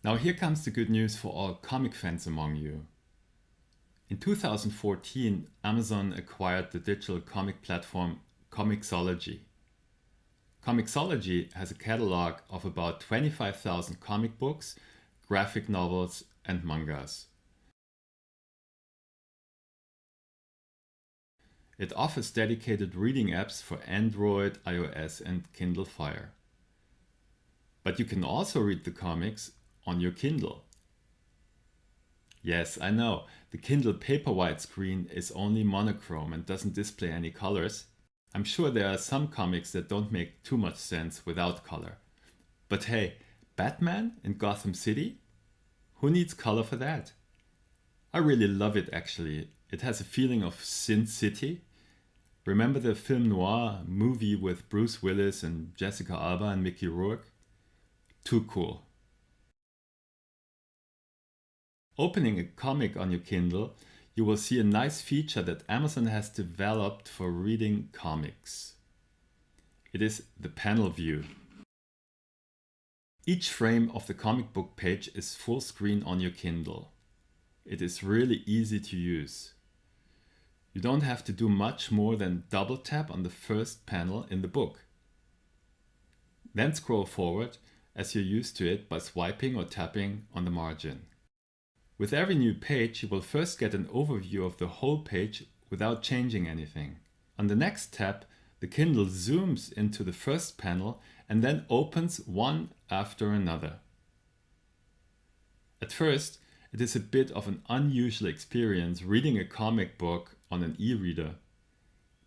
Now here comes the good news for all comic fans among you. In 2014, Amazon acquired the digital comic platform Comixology. Comixology has a catalog of about 25,000 comic books, graphic novels, and mangas. It offers dedicated reading apps for Android, iOS, and Kindle Fire. But you can also read the comics on your Kindle. Yes, I know, the Kindle Paperwhite screen is only monochrome and doesn't display any colors. I'm sure there are some comics that don't make too much sense without color. But hey, Batman in Gotham City? Who needs color for that? I really love it actually. It has a feeling of Sin City. Remember the Film Noír Movie with Bruce Willis and Jessica Alba and Mickey Rourke? Too cool. Opening a comic on your Kindle, you will see a nice feature that Amazon has developed for reading comics. It is the panel view. Each frame of the comic book page is full screen on your Kindle. It is really easy to use. You don't have to do much more than double tap on the first panel in the book. Then scroll forward as you're used to it by swiping or tapping on the margin. With every new page, you will first get an overview of the whole page without changing anything. On the next tap, the Kindle zooms into the first panel and then opens one after another. At first, it is a bit of an unusual experience reading a comic book on an e-reader.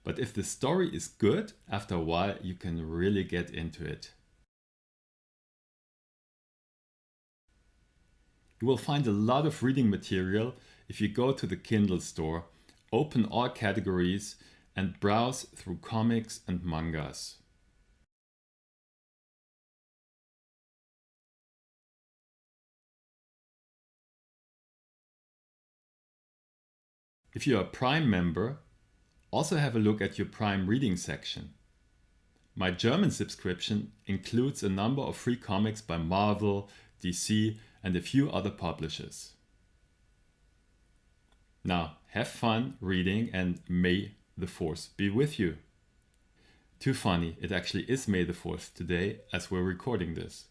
But if the story is good, after a while you can really get into it. You will find a lot of reading material if you go to the Kindle store, open all categories, and browse through comics and mangas. If you are a Prime member, also have a look at your Prime reading section. My German subscription includes a number of free comics by Marvel, DC, and a few other publishers. Now, have fun reading and may the Force be with you. Too funny, it actually is May the 4th today as we're recording this.